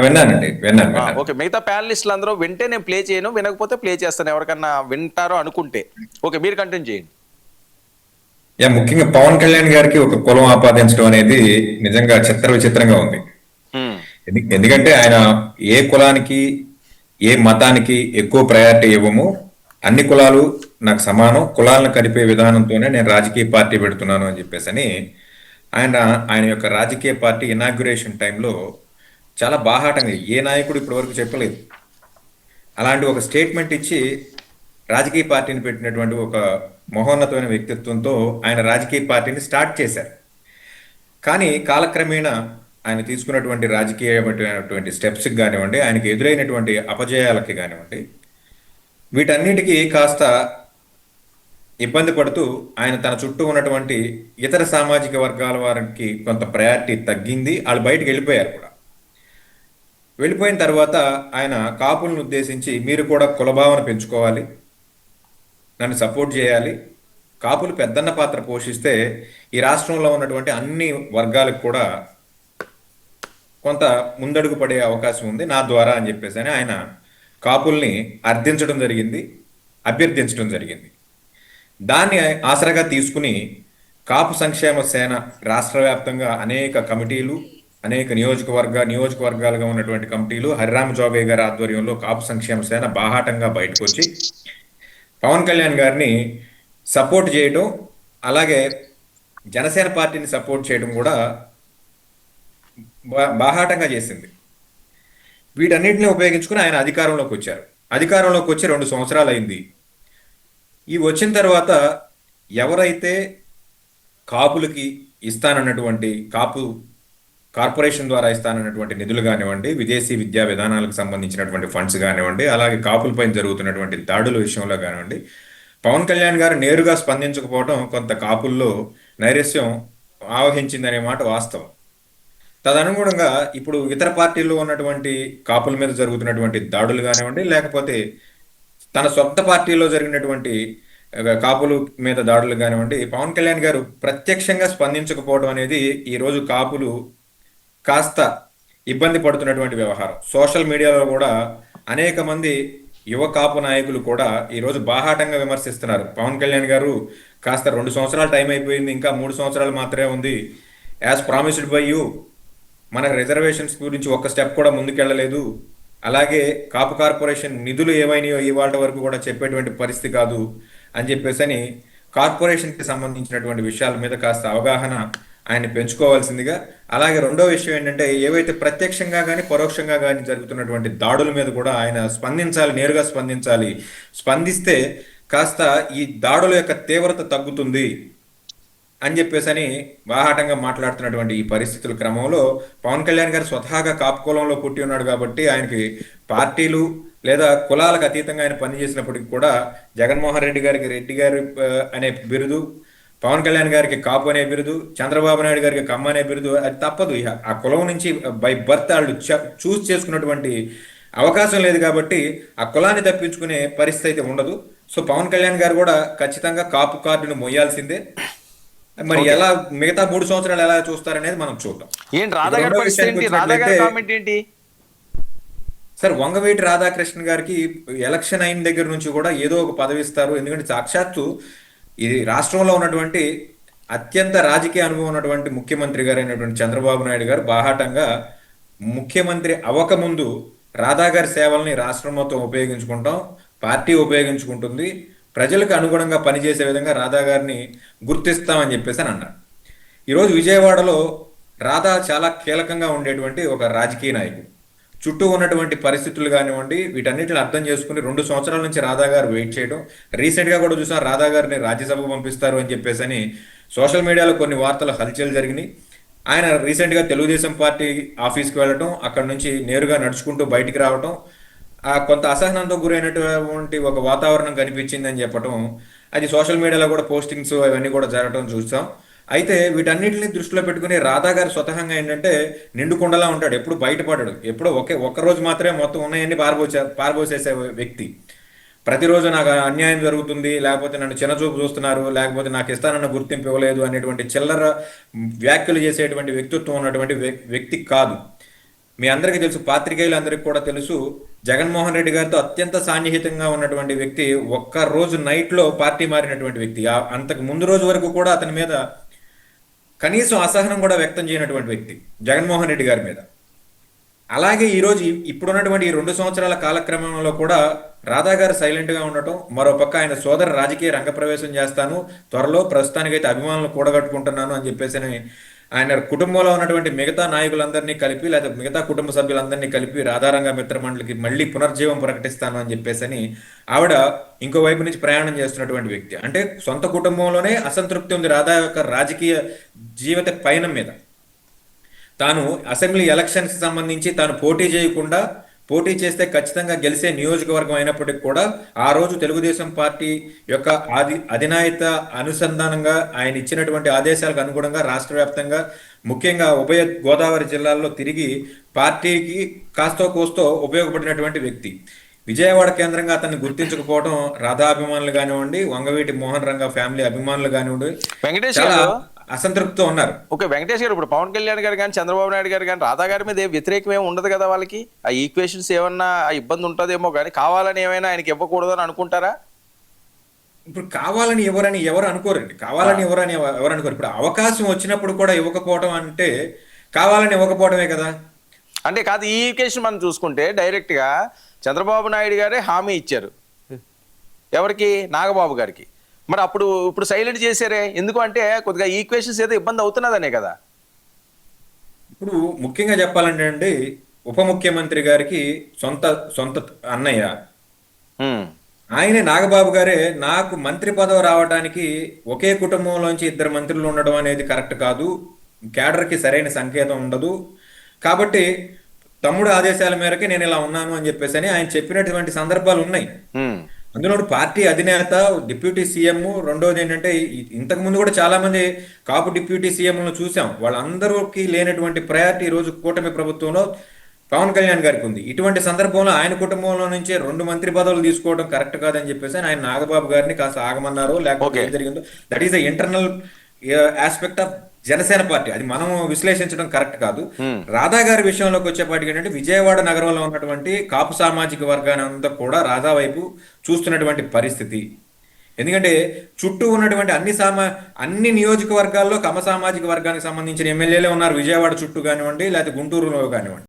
విన్నానండి, విన్నాను. ఓకే, మిగతా ప్యానలిస్టులు అందరూ వింటే నేను ప్లే చేయను, వినకపోతే ప్లే చేస్తాను ఎవరికన్నా వింటారో అనుకుంటే. ఓకే, మీరు కంటిన్యూ చేయండి. ముఖ్యంగా పవన్ కళ్యాణ్ గారికి ఒక కులం ఆపాదించడం అనేది నిజంగా చిత్ర విచిత్రంగా ఉంది. ఎందుకంటే ఆయన ఏ కులానికి ఏ మతానికి ఎక్కువ ప్రయారిటీ ఇవ్వము, అన్ని కులాలు నాకు సమానం, కులాలను కలిపే విధానంతోనే నేను రాజకీయ పార్టీ పెడుతున్నాను అని చెప్పేసి అని ఆయన ఆయన యొక్క రాజకీయ పార్టీ ఇనాగ్యురేషన్ టైంలో చాలా బాహాటంగా ఏ నాయకుడు ఇప్పటి వరకు చెప్పలేదు. అలాంటి ఒక స్టేట్మెంట్ ఇచ్చి రాజకీయ పార్టీని పెట్టినటువంటి ఒక మహోన్నతమైన వ్యక్తిత్వంతో ఆయన రాజకీయ పార్టీని స్టార్ట్ చేశారు. కానీ కాలక్రమేణా ఆయన తీసుకున్నటువంటి రాజకీయమైనటువంటి స్టెప్స్కి కానివ్వండి, ఆయనకి ఎదురైనటువంటి అపజయాలకి కానివ్వండి, వీటన్నిటికీ కాస్త ఇబ్బంది పడుతూ ఆయన తన చుట్టూ ఉన్నటువంటి ఇతర సామాజిక వర్గాల వారికి కొంత ప్రయారిటీ తగ్గింది. వాళ్ళు బయటకు వెళ్ళిపోయారు కూడా. వెళ్ళిపోయిన తర్వాత ఆయన కాపులను ఉద్దేశించి మీరు కూడా కులభావన పెంచుకోవాలి, నన్ను సపోర్ట్ చేయాలి, కాపులు పెద్దన్న పాత్ర పోషిస్తే ఈ రాష్ట్రంలో ఉన్నటువంటి అన్ని వర్గాలకు కూడా కొంత ముందడుగు పడే అవకాశం ఉంది నా ద్వారా అని చెప్పేసి అని ఆయన కాపుల్ని అభ్యర్థించడం జరిగింది. దాన్ని ఆసరాగా తీసుకుని కాపు సంక్షేమ సేన రాష్ట్ర వ్యాప్తంగా అనేక కమిటీలు, అనేక నియోజకవర్గాలుగా ఉన్నటువంటి కమిటీలు, హరిరామ జోగయ్య గారి ఆధ్వర్యంలో కాపు సంక్షేమ సేన బాహాటంగా బయటకు వచ్చి పవన్ కళ్యాణ్ గారిని సపోర్ట్ చేయడం, అలాగే జనసేన పార్టీని సపోర్ట్ చేయడం కూడా బాహాటంగా చేసింది. వీటన్నిటిని ఉపయోగించుకుని ఆయన అధికారంలోకి వచ్చారు. అధికారంలోకి వచ్చి 2 సంవత్సరాలు అయింది. ఈ వచ్చిన తర్వాత ఎవరైతే కాపులకి ఇస్తానన్నటువంటి కాపు కార్పొరేషన్ ద్వారా ఇస్తానన్నటువంటి నిధులు కానివ్వండి, విదేశీ విద్యా విధానాలకు సంబంధించినటువంటి ఫండ్స్ కానివ్వండి, అలాగే కాపులపై జరుగుతున్నటువంటి దాడుల విషయంలో కానివ్వండి, పవన్ కళ్యాణ్ గారు నేరుగా స్పందించకపోవడం కొంత కాపుల్లో నైరస్యం ఆవహించిందనే మాట వాస్తవం. తదనుగుణంగా ఇప్పుడు ఇతర పార్టీల్లో ఉన్నటువంటి కాపుల మీద జరుగుతున్నటువంటి దాడులు కానివ్వండి, లేకపోతే తన సొంత పార్టీలో జరిగినటువంటి కాపుల మీద దాడులు కానివ్వండి, పవన్ కళ్యాణ్ గారు ప్రత్యక్షంగా స్పందించకపోవడం అనేది ఈరోజు కాపులు కాస్త ఇబ్బంది పడుతున్నటువంటి వ్యవహారం. సోషల్ మీడియాలో కూడా అనేక మంది యువ కాపు నాయకులు కూడా ఈరోజు బాహాటంగా విమర్శిస్తున్నారు. పవన్ కళ్యాణ్ గారు కాస్త 2 సంవత్సరాలు టైం అయిపోయింది, ఇంకా 3 సంవత్సరాలు మాత్రమే ఉంది, యాజ్ ప్రామిస్డ్ బై యూ మన రిజర్వేషన్స్ గురించి ఒక్క స్టెప్ కూడా ముందుకెళ్ళలేదు, అలాగే కాపు కార్పొరేషన్ నిధులు ఏమైనాయో ఇవాళ వరకు కూడా చెప్పేటువంటి పరిస్థితి కాదు అని చెప్పేసి అని కార్పొరేషన్కి సంబంధించినటువంటి విషయాల మీద కాస్త అవగాహన ఆయన పెంచుకోవాల్సిందిగా, అలాగే రెండో విషయం ఏంటంటే ఏవైతే ప్రత్యక్షంగా కానీ పరోక్షంగా కానీ జరుగుతున్నటువంటి దాడుల మీద కూడా ఆయన స్పందించాలి, నేరుగా స్పందించాలి. స్పందిస్తే కాస్త ఈ దాడుల యొక్క తీవ్రత తగ్గుతుంది అని చెప్పేసి అని బాహాటంగా మాట్లాడుతున్నటువంటి ఈ పరిస్థితుల క్రమంలో పవన్ కళ్యాణ్ గారు స్వతహాగా కాపు కులంలో పుట్టి ఉన్నాడు కాబట్టి ఆయనకి పార్టీలు లేదా కులాలకు అతీతంగా ఆయన పనిచేసినప్పటికీ కూడా జగన్మోహన్ రెడ్డి గారికి రెడ్డి గారు అనే బిరుదు, పవన్ కళ్యాణ్ గారికి కాపు అనే బిరుదు, చంద్రబాబు నాయుడు గారికి కమ్మ అనే బిరుదు, అది తప్పదు. ఆ కులం నుంచి బై బర్త్ వాళ్ళు చూస్ చేసుకున్నటువంటి అవకాశం లేదు కాబట్టి ఆ కులాన్ని తప్పించుకునే పరిస్థితి అయితే ఉండదు. సో పవన్ కళ్యాణ్ గారు కూడా ఖచ్చితంగా కాపు కార్డును మొయ్యాల్సిందే. మరి ఎలా మిగతా 3 సంవత్సరాలు ఎలా చూస్తారనేది మనం చూద్దాం. సార్, వంగవీటి రాధాకృష్ణ గారికి ఎలక్షన్ అయిన దగ్గర నుంచి కూడా ఏదో ఒక పదవి ఇస్తారు. ఎందుకంటే సాక్షాత్తు ఇది రాష్ట్రంలో ఉన్నటువంటి అత్యంత రాజకీయ అనుభవం ఉన్నటువంటి ముఖ్యమంత్రి గారు అయినటువంటి చంద్రబాబు నాయుడు గారు బాహాటంగా ముఖ్యమంత్రి అవ్వకముందు రాధా గారి సేవల్ని రాష్ట్రం మొత్తం ఉపయోగించుకుంటాం, పార్టీ ఉపయోగించుకుంటుంది, ప్రజలకు అనుగుణంగా పనిచేసే విధంగా రాధా గారిని గుర్తిస్తామని చెప్పేసి అని అన్నారు. ఈరోజు విజయవాడలో రాధా చాలా కీలకంగా ఉండేటువంటి ఒక రాజకీయ నాయకుడు. చుట్టూ ఉన్నటువంటి పరిస్థితులు కానివ్వండి, వీటన్నిటిని అర్థం చేసుకుని 2 సంవత్సరాల నుంచి రాధా గారు వెయిట్ చేయడం. రీసెంట్గా కూడా చూసాం రాధా గారిని రాజ్యసభకు పంపిస్తారు అని చెప్పేసి అని సోషల్ మీడియాలో కొన్ని వార్తలు హల్చల్ జరిగినాయి. ఆయన రీసెంట్గా తెలుగుదేశం పార్టీ ఆఫీస్కి వెళ్ళటం, అక్కడ నుంచి నేరుగా నడుచుకుంటూ బయటికి రావటం, కొంత అసహనంతో గురైనటువంటి ఒక వాతావరణం కనిపించిందని చెప్పటం, అది సోషల్ మీడియాలో కూడా పోస్టింగ్స్ అవన్నీ కూడా జరగటం చూసాం. అయితే వీటన్నిటిని దృష్టిలో పెట్టుకుని రాధా గారు స్వతహంగా ఏంటంటే నిండుకుండలా ఉంటాడు, ఎప్పుడు బయటపడాడు, ఎప్పుడో ఒక్కరోజు మాత్రమే మొత్తం ఉన్నాయన్నీ పారబోసేసే వ్యక్తి. ప్రతిరోజు నాకు అన్యాయం జరుగుతుంది, లేకపోతే నన్ను చిన్నచూపు చూస్తున్నారు, లేకపోతే నాకు ఇస్తానన్న గుర్తింపు ఇవ్వలేదు అనేటువంటి చిల్లర వ్యాఖ్యలు చేసేటువంటి వ్యక్తిత్వం ఉన్నటువంటి వ్యక్తి కాదు. మీ అందరికీ తెలుసు, పాత్రికేయులందరికీ కూడా తెలుసు, జగన్మోహన్ రెడ్డి గారితో అత్యంత సాన్నిహితంగా ఉన్నటువంటి వ్యక్తి ఒక్క రోజు నైట్లో పార్టీ మారినటువంటి వ్యక్తి. అంతకు ముందు రోజు వరకు కూడా అతని మీద కనీసం అసహనం కూడా వ్యక్తం చేయనటువంటి వ్యక్తి జగన్మోహన్ రెడ్డి గారి మీద. అలాగే ఈరోజు ఇప్పుడున్నటువంటి ఈ 2 సంవత్సరాల కాలక్రమంలో కూడా రాధా గారు సైలెంట్గా ఉండటం, మరోపక్క ఆయన సోదర రాజకీయ రంగప్రవేశం చేస్తాను త్వరలో, ప్రస్తుతానికైతే అభిమానులు కూడగట్టుకుంటున్నాను అని చెప్పేసి ఆయన కుటుంబంలో ఉన్నటువంటి మిగతా నాయకులందరినీ కలిపి, లేదా మిగతా కుటుంబ సభ్యులందరినీ కలిపి రాధారంగ మిత్రమండలికి మళ్ళీ పునర్జీవం ప్రకటిస్తాను అని చెప్పేసి ఆవిడ ఇంకోవైపు నుంచి ప్రయాణం చేస్తున్నటువంటి వ్యక్తి. అంటే సొంత కుటుంబంలోనే అసంతృప్తి ఉంది రాధా యొక్క రాజకీయ జీవిత పయనం మీద. తాను అసెంబ్లీ ఎలక్షన్స్కి సంబంధించి తాను పోటీ చేయకుండా, పోటీ చేస్తే ఖచ్చితంగా గెలిచే నియోజకవర్గం అయినప్పటికీ కూడా ఆ రోజు తెలుగుదేశం పార్టీ యొక్క అధినాయత అనుసంధానంగా ఆయన ఇచ్చినటువంటి ఆదేశాలకు అనుగుణంగా రాష్ట్ర వ్యాప్తంగా, ముఖ్యంగా ఉభయ గోదావరి జిల్లాల్లో తిరిగి పార్టీకి కాస్తో కోస్తో ఉపయోగపడినటువంటి వ్యక్తి. విజయవాడ కేంద్రంగా అతన్ని గుర్తించకపోవడం రాధా అభిమానులు కానివ్వండి, వంగవీటి మోహన్ రంగ ఫ్యామిలీ అభిమానులు కానివ్వండి వెంకటేష్ చాలా గారు, అసంతృప్తితో ఉన్నారు. ఓకే వెంకటేష్ గారు, ఇప్పుడు పవన్ కళ్యాణ్ గారు కానీ చంద్రబాబు నాయుడు గారు కానీ రాధా గారి మీద వ్యతిరేకం ఏమి ఉండదు కదా వాళ్ళకి? ఆ ఈక్వేషన్స్ ఏమన్నా ఆ ఇబ్బంది ఉంటుందేమో కానీ కావాలని ఏమైనా ఆయనకి ఇవ్వకూడదని అనుకుంటారా? ఇప్పుడు కావాలని ఎవరు అనుకోరండి. కావాలని ఎవరు అనుకోరు. ఇప్పుడు అవకాశం వచ్చినప్పుడు కూడా ఇవ్వకపోవడం అంటే కావాలని ఇవ్వకపోవడమే కదా. అంటే కాదు, ఈ ఈక్వేషన్ మనం చూసుకుంటే డైరెక్ట్గా చంద్రబాబు నాయుడు గారే హామీ ఇచ్చారు ఎవరికి? నాగబాబు గారికి. మరి ఇప్పుడు సైలెంట్ చేశారే ఎందుకు? అంటే కొద్దిగా ఈక్వేషన్స్ ఏదో ఇబ్బంది అవుతున్నదనే కదా. ఇప్పుడు ముఖ్యంగా చెప్పాలంటే అండి, ఉప ముఖ్యమంత్రి గారికి సొంత సొంత అన్నయ్య ఆయనే నాగబాబు గారే. నాకు మంత్రి పదవి రావడానికి ఒకే కుటుంబంలోంచి 2 మంత్రులు ఉండడం అనేది కరెక్ట్ కాదు, క్యాడర్కి సరైన సంకేతం ఉండదు, కాబట్టి తమ్ముడు ఆదేశాల మేరకే నేను ఇలా ఉన్నాను అని చెప్పేసి ఆయన చెప్పినటువంటి సందర్భాలు ఉన్నాయి. అందులో పార్టీ అధినేత, డిప్యూటీ సీఎం, రెండోది ఏంటంటే ఇంతకు ముందు కూడా చాలా మంది కాపు డిప్యూటీ సీఎంలను చూసాం. వాళ్ళందరికీ లేనటువంటి ప్రయారిటీ ఈరోజు కూటమి ప్రభుత్వంలో పవన్ కళ్యాణ్ గారికి ఉంది. ఇటువంటి సందర్భంలో ఆయన కుటుంబంలో నుంచే 2 మంత్రి పదవులు తీసుకోవడం కరెక్ట్ కాదని చెప్పేసి ఆయన నాగబాబు గారిని కాస్త ఆగమన్నారు. లేకపోతే ఏం జరిగిందో that is the internal aspect of Janasena party, అది మనం విశ్లేషించడం కరెక్ట్ కాదు. రాధా గారి విషయంలోకి వచ్చేపాటికి ఏంటంటే విజయవాడ నగరంలో ఉన్నటువంటి కాపు సామాజిక వర్గాన్ని అంతా కూడా రాధా వైపు చూస్తున్నటువంటి పరిస్థితి. ఎందుకంటే చుట్టూ ఉన్నటువంటి అన్ని నియోజకవర్గాల్లో కమ సామాజిక వర్గానికి సంబంధించిన ఎమ్మెల్యేలే ఉన్నారు, విజయవాడ చుట్టూ కానివ్వండి, లేకపోతే గుంటూరులో కానివ్వండి.